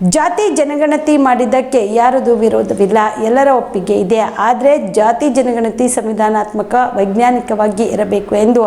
ಜಾತಿ ಜನಗಣತಿ ಮಾಡಿದ್ದಕ್ಕೆ ಯಾರದು ವಿರೋಧವಿಲ್ಲ, ಎಲ್ಲರ ಒಪ್ಪಿಗೆ ಇದೆ. ಆದರೆ ಜಾತಿ ಜನಗಣತಿ ಸಂವಿಧಾನಾತ್ಮಕ ವೈಜ್ಞಾನಿಕವಾಗಿ ಇರಬೇಕು ಎಂದು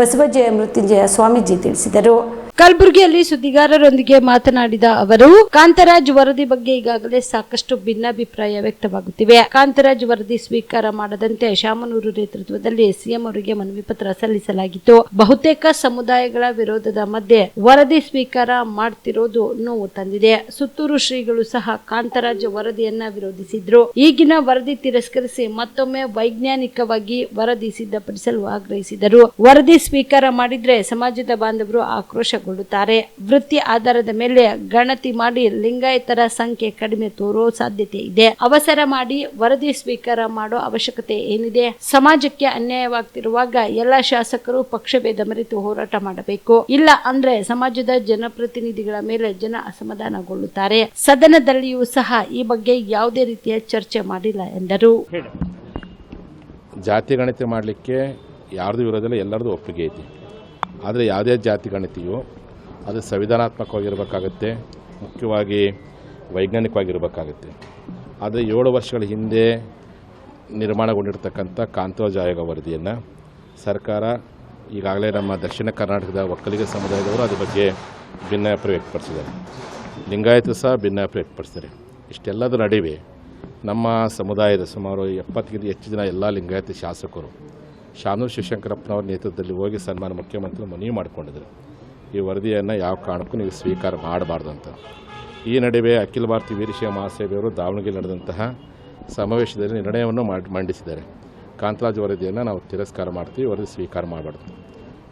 ಬಸವಜಯ ಮೃತ್ಯುಂಜಯ ಸ್ವಾಮೀಜಿ ತಿಳಿಸಿದರು. ಕಲಬುರಗಿಯಲ್ಲಿ ಸುದ್ದಿಗಾರರೊಂದಿಗೆ ಮಾತನಾಡಿದ ಅವರು, ಕಾಂತರಾಜ್ ವರದಿ ಬಗ್ಗೆ ಈಗಾಗಲೇ ಸಾಕಷ್ಟು ಭಿನ್ನಾಭಿಪ್ರಾಯ ವ್ಯಕ್ತವಾಗುತ್ತಿವೆ. ಕಾಂತರಾಜ್ ವರದಿ ಸ್ವೀಕಾರ ಮಾಡದಂತೆ ಶಾಮನೂರು ನೇತೃತ್ವದಲ್ಲಿ ಸಿಎಂ ಅವರಿಗೆ ಮನವಿ ಪತ್ರ ಸಲ್ಲಿಸಲಾಗಿತ್ತು. ಬಹುತೇಕ ಸಮುದಾಯಗಳ ವಿರೋಧದ ಮಧ್ಯೆ ವರದಿ ಸ್ವೀಕಾರ ಮಾಡ್ತಿರೋದು ನೋವು ತಂದಿದೆ. ಸುತ್ತೂರು ಶ್ರೀಗಳು ಸಹ ಕಾಂತರಾಜ್ ವರದಿಯನ್ನ ವಿರೋಧಿಸಿದ್ರು. ಈಗಿನ ವರದಿ ತಿರಸ್ಕರಿಸಿ ಮತ್ತೊಮ್ಮೆ ವೈಜ್ಞಾನಿಕವಾಗಿ ವರದಿ ಸಿದ್ಧಪಡಿಸಲು ಆಗ್ರಹಿಸಿದರು. ವರದಿ ಸ್ವೀಕಾರ ಮಾಡಿದ್ರೆ ಸಮಾಜದ ಬಾಂಧವರು ಆಕ್ರೋಶ ವೃತ್ತಿ ಆಧಾರದ ಮೇಲೆ ಗಣತಿ ಮಾಡಿ ಲಿಂಗಾಯತರ ಸಂಖ್ಯೆ ಕಡಿಮೆ ತೋರೋ ಸಾಧ್ಯತೆ ಇದೆ. ಅವಸರ ಮಾಡಿ ವರದಿ ಸ್ವೀಕಾರ ಮಾಡೋ ಅವಶ್ಯಕತೆ ಏನಿದೆ? ಸಮಾಜಕ್ಕೆ ಅನ್ಯಾಯವಾಗ್ತಿರುವಾಗ ಎಲ್ಲ ಶಾಸಕರು ಪಕ್ಷಭೇದ ಮರೆತು ಹೋರಾಟ ಮಾಡಬೇಕು. ಇಲ್ಲ ಅಂದ್ರೆ ಸಮಾಜದ ಜನಪ್ರತಿನಿಧಿಗಳ ಮೇಲೆ ಜನ ಅಸಮಾಧಾನಗೊಳ್ಳುತ್ತಾರೆ. ಸದನದಲ್ಲಿಯೂ ಸಹ ಈ ಬಗ್ಗೆ ಯಾವುದೇ ರೀತಿಯ ಚರ್ಚೆ ಮಾಡಿಲ್ಲ ಎಂದರು. ಜಾತಿ ಗಣತಿ ಮಾಡಲಿಕ್ಕೆ ಯಾರ್ದು ವಿರೋಧ, ಎಲ್ಲರದು ಒಪ್ಪಿಗೆ ಐತಿ. ಆದರೆ ಯಾವುದೇ ಜಾತಿ ಗಣತಿಯು ಅದು ಸಂವಿಧಾನಾತ್ಮಕವಾಗಿರಬೇಕಾಗತ್ತೆ, ಮುಖ್ಯವಾಗಿ ವೈಜ್ಞಾನಿಕವಾಗಿರಬೇಕಾಗತ್ತೆ. ಆದರೆ 7 ವರ್ಷಗಳ ಹಿಂದೆ ನಿರ್ಮಾಣಗೊಂಡಿರ್ತಕ್ಕಂಥ ಕಾಂತರಾಜ್ ಆಯೋಗ ವರದಿಯನ್ನು ಸರ್ಕಾರ ಈಗಾಗಲೇ ನಮ್ಮ ದಕ್ಷಿಣ ಕರ್ನಾಟಕದ ಒಕ್ಕಲಿಗ ಸಮುದಾಯದವರು ಅದ್ರ ಬಗ್ಗೆ ಭಿನ್ನಾಭಿಪ್ರಾಯ ವ್ಯಕ್ತಪಡಿಸಿದ್ದಾರೆ. ಲಿಂಗಾಯತರು ಸಹ ಭಿನ್ನಾಭಿಪ್ರಾಯ ವ್ಯಕ್ತಪಡಿಸಿದ್ದಾರೆ. ಇಷ್ಟೆಲ್ಲದರ ನಡುವೆ ನಮ್ಮ ಸಮುದಾಯದ ಸುಮಾರು 70ಕ್ಕಿಂತ ಹೆಚ್ಚು ಜನ ಎಲ್ಲ ಲಿಂಗಾಯತ ಶಾಸಕರು ಶಾಮನೂರು ಶಿವಶಂಕರಪ್ಪನವ್ರ ನೇತೃತ್ವದಲ್ಲಿ ಹೋಗಿ ಸನ್ಮಾನ ಮುಖ್ಯಮಂತ್ರಿ ಮನವಿ ಮಾಡಿಕೊಂಡಿದ್ರು. ಈ ವರದಿಯನ್ನು ಯಾವ ಕಾರಣಕ್ಕೂ ನೀವು ಸ್ವೀಕಾರ ಮಾಡಬಾರ್ದು ಅಂತ. ಈ ನಡುವೆ ಅಖಿಲ ಭಾರತೀಯ ವೀರಶೈವ ಮಹಾಸಭೆಯವರು ದಾವಣಗೆರೆ ನಡೆದಂತಹ ಸಮಾವೇಶದಲ್ಲಿ ನಿರ್ಣಯವನ್ನು ಮಂಡಿಸಿದ್ದಾರೆ. ಕಾಂತರಾಜ್ ವರದಿಯನ್ನು ನಾವು ತಿರಸ್ಕಾರ ಮಾಡ್ತೀವಿ, ವರದಿ ಸ್ವೀಕಾರ ಮಾಡಬಾರ್ದು.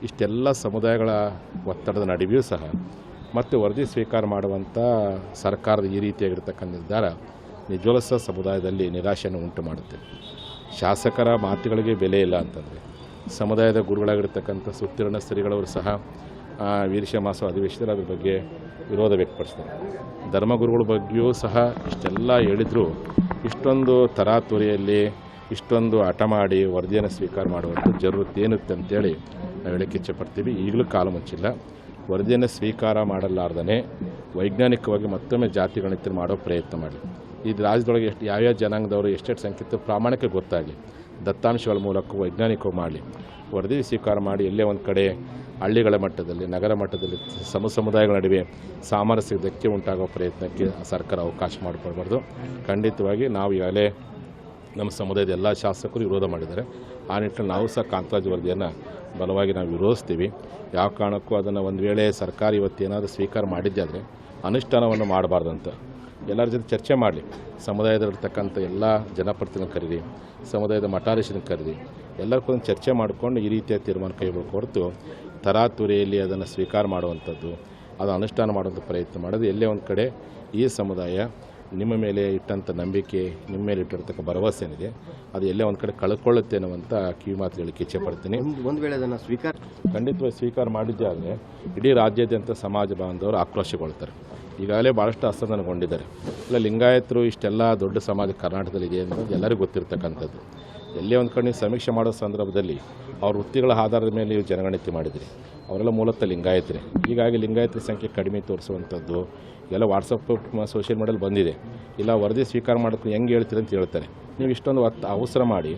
ಇಷ್ಟೆಲ್ಲ ಸಮುದಾಯಗಳ ಒತ್ತಡದ ನಡುವೆಯೂ ಸಹ ಮತ್ತೆ ವರದಿ ಸ್ವೀಕಾರ ಮಾಡುವಂಥ ಸರ್ಕಾರದ ಈ ರೀತಿಯಾಗಿರ್ತಕ್ಕಂಥ ನಿರ್ಧಾರ ನಿಜವೂ ಸಹ ಸಮುದಾಯದಲ್ಲಿ ನಿರಾಶೆಯನ್ನು ಉಂಟು ಮಾಡುತ್ತೆ. ಶಾಸಕರ ಮಾತುಗಳಿಗೆ ಬೆಲೆ ಇಲ್ಲ ಅಂತಂದರೆ ಸಮುದಾಯದ ಗುರುಗಳಾಗಿರ್ತಕ್ಕಂಥ ಸುತ್ತಿರಣ ಶ್ರೀಗಳವರು ಸಹ ವೀರಶೈವ ಮಹಾಸಭಾ ಅಧಿವೇಶನದಲ್ಲಿ ಅದ್ರ ಬಗ್ಗೆ ವಿರೋಧ ವ್ಯಕ್ತಪಡಿಸ್ತಾರೆ. ಧರ್ಮಗುರುಗಳ ಬಗ್ಗೆಯೂ ಸಹ ಇಷ್ಟೆಲ್ಲ ಹೇಳಿದ್ರು ಇಷ್ಟೊಂದು ತರಾತುರಿಯಲ್ಲಿ ಇಷ್ಟೊಂದು ಹಠ ಮಾಡಿ ವರದಿಯನ್ನು ಸ್ವೀಕಾರ ಮಾಡುವಂಥ ಜರುರತ್ತು ಏನಿರುತ್ತೆ ಅಂತೇಳಿ ನಾವು ಹೇಳಕ್ಕೆ ಇಚ್ಛೆಪಡ್ತೀವಿ. ಈಗಲೂ ಕಾಲ ಮುಚ್ಚಿಲ್ಲ. ವರದಿಯನ್ನು ಸ್ವೀಕಾರ ಮಾಡಲಾರ್ದೇ ವೈಜ್ಞಾನಿಕವಾಗಿ ಮತ್ತೊಮ್ಮೆ ಜಾತಿ ಗಣತಿ ಮಾಡೋ ಪ್ರಯತ್ನ ಮಾಡಿ. ಈ ರಾಜ್ಯದೊಳಗೆ ಯಾವ್ಯಾವ ಜನಾಂಗದವರು ಎಷ್ಟೆಷ್ಟು ಸಂಖ್ಯೆ ಪ್ರಾಮಾಣಿಕ ಗೊತ್ತಾಗಲಿ, ದತ್ತಾಂಶಗಳ ಮೂಲಕ ವೈಜ್ಞಾನಿಕವಾಗಿ ಮಾಡಲಿ. ವರದಿ ಸ್ವೀಕಾರ ಮಾಡಿ ಎಲ್ಲೇ ಒಂದು ಕಡೆ ಹಳ್ಳಿಗಳ ಮಟ್ಟದಲ್ಲಿ, ನಗರ ಮಟ್ಟದಲ್ಲಿ ಸಮುದಾಯಗಳ ನಡುವೆ ಸಾಮರಸ್ಯಕ್ಕೆ ಧಕ್ಕೆ ಉಂಟಾಗೋ ಪ್ರಯತ್ನಕ್ಕೆ ಸರ್ಕಾರ ಅವಕಾಶ ಮಾಡಿಕೊಡ್ಬಾರ್ದು. ಖಂಡಿತವಾಗಿ ನಾವು ಈಗಾಗಲೇ ನಮ್ಮ ಸಮುದಾಯದ ಎಲ್ಲ ಶಾಸಕರು ವಿರೋಧ ಮಾಡಿದ್ದಾರೆ. ಆ ನಿಟ್ಟಿನಲ್ಲಿ ನಾವು ಸಹ ಕಾಂತರಾಜ್ ವರದಿಯನ್ನು ಬಲವಾಗಿ ನಾವು ವಿರೋಧಿಸ್ತೀವಿ. ಯಾವ ಕಾರಣಕ್ಕೂ ಅದನ್ನು ಒಂದು ವೇಳೆ ಸರ್ಕಾರ ಇವತ್ತೇನಾದರೂ ಸ್ವೀಕಾರ ಮಾಡಿದ್ದೆ ಆದರೆ ಅನುಷ್ಠಾನವನ್ನು ಮಾಡಬಾರ್ದಂತ ಎಲ್ಲರ ಜೊತೆ ಚರ್ಚೆ ಮಾಡಲಿ. ಸಮುದಾಯದಲ್ಲಿರ್ತಕ್ಕಂಥ ಎಲ್ಲ ಜನಪ್ರತಿನಿಧಿಗಳನ್ನು ಕರೀರಿ, ಸಮುದಾಯದ ಮಠಾಧೀಶರನ್ನು ಕರೀರಿ, ಎಲ್ಲರಿಗೂ ಚರ್ಚೆ ಮಾಡಿಕೊಂಡು ಈ ರೀತಿಯ ತೀರ್ಮಾನ ಕೈಗೊಳ್ಳಬೇಕು ಹೊರತು ತರಾತುರಿಯಲ್ಲಿ ಅದನ್ನು ಸ್ವೀಕಾರ ಮಾಡುವಂಥದ್ದು, ಅದು ಅನುಷ್ಠಾನ ಮಾಡುವಂಥ ಪ್ರಯತ್ನ ಮಾಡೋದು ಎಲ್ಲೇ ಒಂದು ಕಡೆ ಈ ಸಮುದಾಯ ನಿಮ್ಮ ಮೇಲೆ ಇಟ್ಟಂಥ ನಂಬಿಕೆ, ನಿಮ್ಮ ಮೇಲೆ ಇಟ್ಟಿರ್ತಕ್ಕ ಭರವಸೆ ಏನಿದೆ ಅದು ಎಲ್ಲೇ ಒಂದು ಕಡೆ ಕಳ್ಕೊಳ್ಳುತ್ತೆ ಅನ್ನುವಂಥ ಕಿವಿ ಮಾತು ಹೇಳಕ್ಕೆ ಇಚ್ಛೆ ಪಡ್ತೀನಿ. ಒಂದು ವೇಳೆ ಅದನ್ನು ಖಂಡಿತವಾಗಿ ಸ್ವೀಕಾರ ಮಾಡಿದ್ದೇ ಆದರೆ ಇಡೀ ರಾಜ್ಯಾದ್ಯಂತ ಸಮಾಜ ಬಾಂಧವರು ಆಕ್ರೋಶಗೊಳ್ತಾರೆ. ಈಗಾಗಲೇ ಭಾಳಷ್ಟು ಅಸಮಾಧಾನಗೊಂಡಿದ್ದಾರೆ. ಇಲ್ಲ ಲಿಂಗಾಯತರು ಇಷ್ಟೆಲ್ಲ ದೊಡ್ಡ ಸಮಾಜ ಕರ್ನಾಟಕದಲ್ಲಿ ಇದೆ ಅನ್ನೋದು ಎಲ್ಲರಿಗೂ ಗೊತ್ತಿರ್ತಕ್ಕಂಥದ್ದು. ಎಲ್ಲೇ ಒಂದು ಕಡೆ ನೀವು ಸಮೀಕ್ಷೆ ಮಾಡೋ ಸಂದರ್ಭದಲ್ಲಿ ಅವ್ರ ವೃತ್ತಿಗಳ ಆಧಾರದ ಮೇಲೆ ನೀವು ಜನಗಣತಿ ಮಾಡಿದಿರಿ. ಅವರೆಲ್ಲ ಮೂಲತಃ ಲಿಂಗಾಯತರೇ. ಹೀಗಾಗಿ ಲಿಂಗಾಯತರ ಸಂಖ್ಯೆ ಕಡಿಮೆ ತೋರಿಸುವಂಥದ್ದು ಎಲ್ಲ ವಾಟ್ಸಪ್ ಸೋಷಿಯಲ್ ಮೀಡಿಯಲ್ಲಿ ಬಂದಿದೆ. ಇಲ್ಲ ವರದಿ ಸ್ವೀಕಾರ ಮಾಡೋಕ್ಕೆ ಹೆಂಗೆ ಹೇಳ್ತೀರಿ ಅಂತ ಹೇಳ್ತಾರೆ. ನೀವು ಇಷ್ಟೊಂದು ಅವಸರ ಮಾಡಿ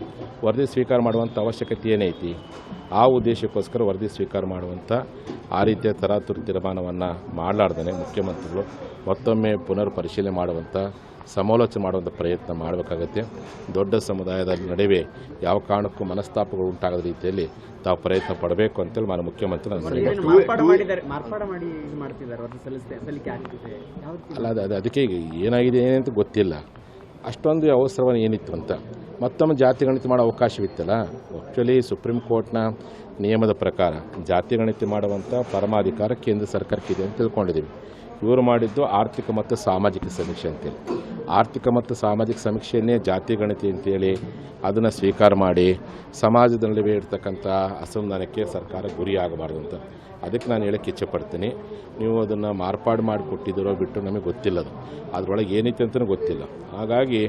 ವರದಿ ಸ್ವೀಕಾರ ಮಾಡುವಂಥ ಅವಶ್ಯಕತೆ ಏನೈತಿ? ಆ ಉದ್ದೇಶಕ್ಕೋಸ್ಕರ ವರದಿ ಸ್ವೀಕಾರ ಮಾಡುವಂಥ ಆ ರೀತಿಯ ತರಾತುರಿ ತೀರ್ಮಾನವನ್ನು ಮಾಡಲಾರ್ದೇ ಮುಖ್ಯಮಂತ್ರಿಗಳು ಮತ್ತೊಮ್ಮೆ ಪುನರ್ ಪರಿಶೀಲನೆ ಮಾಡುವಂಥ ಸಮಾಲೋಚನೆ ಮಾಡುವಂಥ ಪ್ರಯತ್ನ ಮಾಡಬೇಕಾಗತ್ತೆ. ದೊಡ್ಡ ಸಮುದಾಯದ ನಡುವೆ ಯಾವ ಕಾರಣಕ್ಕೂ ಮನಸ್ತಾಪಗಳು ಉಂಟಾಗದ ರೀತಿಯಲ್ಲಿ ತಾವು ಪ್ರಯತ್ನ ಪಡಬೇಕು ಅಂತೇಳಿ ನಾನು ಮುಖ್ಯಮಂತ್ರಿ ಅಲ್ಲ ಅದಕ್ಕೆ ಈಗ ಏನಾಗಿದೆ ಅಂತ ಗೊತ್ತಿಲ್ಲ. ಅಷ್ಟೊಂದು ಅವಸರವನ್ನು ಏನಿತ್ತು ಅಂತ ಮತ್ತೊಮ್ಮೆ ಜಾತಿ ಗಣತಿ ಮಾಡೋ ಅವಕಾಶವಿತ್ತಲ್ಲ. ಆ್ಯಕ್ಚುಲಿ ಸುಪ್ರೀಂ ಕೋರ್ಟ್ನ ನಿಯಮದ ಪ್ರಕಾರ ಜಾತಿ ಗಣತಿ ಮಾಡುವಂಥ ಪರಮಾಧಿಕಾರ ಕೇಂದ್ರ ಸರ್ಕಾರಕ್ಕಿದೆ ಅಂತ ತಿಳ್ಕೊಂಡಿದ್ದೀವಿ. ಇವರು ಮಾಡಿದ್ದು ಆರ್ಥಿಕ ಮತ್ತು ಸಾಮಾಜಿಕ ಸಮೀಕ್ಷೆ ಅಂತೇಳಿ. ಆರ್ಥಿಕ ಮತ್ತು ಸಾಮಾಜಿಕ ಸಮೀಕ್ಷೆಯನ್ನೇ ಜಾತಿ ಗಣತಿ ಅಂತೇಳಿ ಅದನ್ನು ಸ್ವೀಕಾರ ಮಾಡಿ ಸಮಾಜದ ನಡುವೆ ಇರ್ತಕ್ಕಂಥ ಅಸಮಾಧಾನಕ್ಕೆ ಸರ್ಕಾರ ಗುರಿಯಾಗಬಾರ್ದು ಅಂತ ಅದಕ್ಕೆ ನಾನು ಹೇಳಕ್ಕೆ ಇಚ್ಛೆಪಡ್ತೀನಿ. ನೀವು ಅದನ್ನು ಮಾರ್ಪಾಡು ಮಾಡಿಕೊಟ್ಟಿದ್ದೀರೋ ಬಿಟ್ಟು ನಮಗೆ ಗೊತ್ತಿಲ್ಲ. ಅದರೊಳಗೆ ಏನೈತೆ ಅಂತಲೂ ಗೊತ್ತಿಲ್ಲ. ಹಾಗಾಗಿ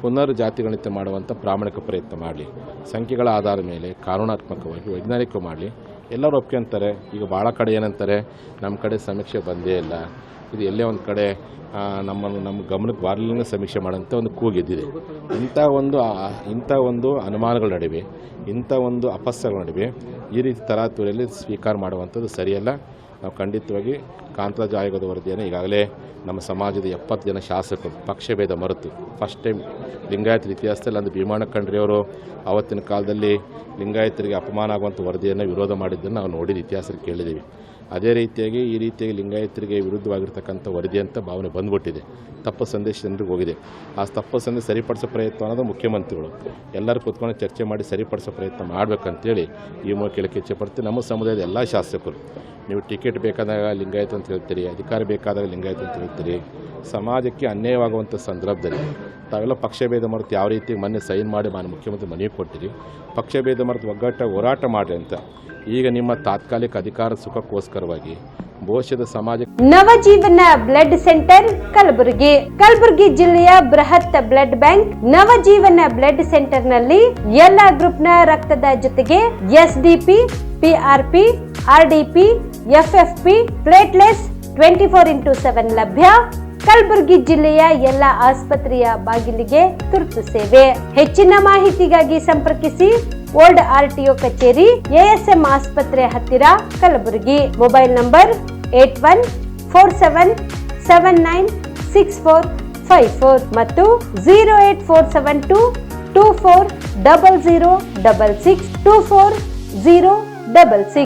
ಪುನರ್ ಜಾತಿ ಗಣತಿ ಮಾಡುವಂಥ ಪ್ರಾಮಾಣಿಕ ಪ್ರಯತ್ನ ಮಾಡಲಿ. ಸಂಖ್ಯೆಗಳ ಆಧಾರದ ಮೇಲೆ ಕಾನೂನಾತ್ಮಕವಾಗಿ ವೈಜ್ಞಾನಿಕ ಮಾಡಲಿ. ಎಲ್ಲರೂ ಒಪ್ಕೊಂತಾರೆ. ಈಗ ಭಾಳ ಕಡೆ ಏನಂತಾರೆ, ನಮ್ಮ ಕಡೆ ಸಮೀಕ್ಷೆ ಬಂದೇ ಇಲ್ಲ, ಇದು ಎಲ್ಲೇ ಒಂದು ಕಡೆ ನಮ್ಮ ಗಮನಕ್ಕೆ ಬಾರಲಿನ ಸಮೀಕ್ಷೆ ಮಾಡೋಂಥ ಒಂದು ಕೂಗೆದ್ದಿದೆ. ಇಂಥ ಒಂದು ಅನುಮಾನಗಳ ನಡುವೆ, ಇಂಥ ಒಂದು ಅಪಸ್ಯಗಳ ನಡುವೆ ಈ ರೀತಿ ತರಾತುರಿಯಲ್ಲಿ ಸ್ವೀಕಾರ ಮಾಡುವಂಥದ್ದು ಸರಿಯಲ್ಲ. ನಾವು ಖಂಡಿತವಾಗಿ ಕಾಂತರಾಜ್ ಆಯೋಗದ ವರದಿಯನ್ನು ಈಗಾಗಲೇ ನಮ್ಮ ಸಮಾಜದ 70 ಜನ ಶಾಸಕರು ಪಕ್ಷಭೇದ ಮರೆತು ಫಸ್ಟ್ ಟೈಮ್ ಲಿಂಗಾಯತರ ಇತಿಹಾಸದಲ್ಲಿ ಒಂದು ಭೀಮಣ್ಣ ಖಂಡ್ರೆಯವರು ಆವತ್ತಿನ ಕಾಲದಲ್ಲಿ ಲಿಂಗಾಯತರಿಗೆ ಅಪಮಾನ ಆಗುವಂಥ ವರದಿಯನ್ನು ವಿರೋಧ ಮಾಡಿದ್ದನ್ನು ನಾವು ನೋಡಿದ ಇತಿಹಾಸದಲ್ಲಿ ಕೇಳಿದ್ದೀವಿ. ಅದೇ ರೀತಿಯಾಗಿ ಈ ರೀತಿಯಾಗಿ ಲಿಂಗಾಯತರಿಗೆ ವಿರುದ್ಧವಾಗಿರ್ತಕ್ಕಂಥ ವರದಿ ಅಂತ ಭಾವನೆ ಬಂದ್ಬಿಟ್ಟಿದೆ. ತಪ್ಪು ಸಂದೇಶ ಜನರಿಗೆ ಹೋಗಿದೆ. ಆ ತಪ್ಪು ಸಂದೇಶ ಸರಿಪಡಿಸೋ ಪ್ರಯತ್ನ ಅನ್ನೋದು ಮುಖ್ಯಮಂತ್ರಿಗಳು ಎಲ್ಲರೂ ಕೂತ್ಕೊಂಡು ಚರ್ಚೆ ಮಾಡಿ ಸರಿಪಡಿಸೋ ಪ್ರಯತ್ನ ಮಾಡಬೇಕಂತೇಳಿ ಈ ಮೂಲಕ ಕೇಳಕ್ಕೆ ಇಚ್ಛೆಪಡ್ತೀವಿ. ನಮ್ಮ ಸಮುದಾಯದ ಎಲ್ಲ ಶಾಸಕರು, ನೀವು ಟಿಕೆಟ್ ಬೇಕಾದಾಗ ಲಿಂಗಾಯತ ಅಂತ ಹೇಳ್ತೀರಿ, ಅಧಿಕಾರ ಬೇಕಾದಾಗ ಲಿಂಗಾಯತ ಅಂತ ಹೇಳ್ತೀರಿ. ಸಮಾಜಕ್ಕೆ ಅನ್ಯಾಯವಾಗುವಂಥ ಸಂದರ್ಭದಲ್ಲಿ ತಾವೆಲ್ಲ ಪಕ್ಷಭೇದ ಮರೆತು ಯಾವ ರೀತಿ ಮೊನ್ನೆ ಸೈನ್ ಮಾಡಿ ಮುಖ್ಯಮಂತ್ರಿ ಮನವಿ ಕೊಟ್ಟಿರಿ, ಪಕ್ಷಭೇದ ಮರೆತು ಒಗ್ಗಟ್ಟಾಗಿ ಹೋರಾಟ ಮಾಡಿ ಅಂತ. ಈಗ ನಿಮ್ಮ ತಾತ್ಕಾಲಿಕ ಅಧಿಕಾರ ಸುಖಕ್ಕೋಸ್ಕರವಾಗಿ ಭವಿಷ್ಯದ ಸಮಾಜ ನವಜೀವನ ಬ್ಲಡ್ ಸೆಂಟರ್ ಕಲಬುರಗಿ ಜಿಲ್ಲೆಯ ಬೃಹತ್ blood bank Navajeevan blood centre ನಲ್ಲಿ ಎಲ್ಲಾ ಗ್ರೂಪ್ನ ರಕ್ತದ ಜೊತೆಗೆ ಎಸ್ಡಿಪಿ, ಪಿಆರ್ಪಿ, ಆರ್ಡಿಪಿ, ಎಫ್ಎಫ್ಪಿ, ಪ್ಲೇಟ್ಲೆಟ್ಸ್ 24x7 ಲಭ್ಯ. ಕಲಬುರಗಿ ಜಿಲ್ಲೆಯ ಎಲ್ಲ ಆಸ್ಪತ್ರೆಯ ಬಾಗಿಲಿಗೆ ತುರ್ತು ಸೇವೆ. ಹೆಚ್ಚಿನ ಮಾಹಿತಿಗಾಗಿ ಸಂಪರ್ಕಿಸಿ ಓಲ್ಡ್ ಆರ್ಟಿಒ ಕಚೇರಿ, ಎಎಸ್ಎಂ ಆಸ್ಪತ್ರೆ ಹತ್ತಿರ, ಕಲಬುರಗಿ. ಮೊಬೈಲ್ ನಂಬರ್ 8147979654 ಮತ್ತು 08472240066 240066.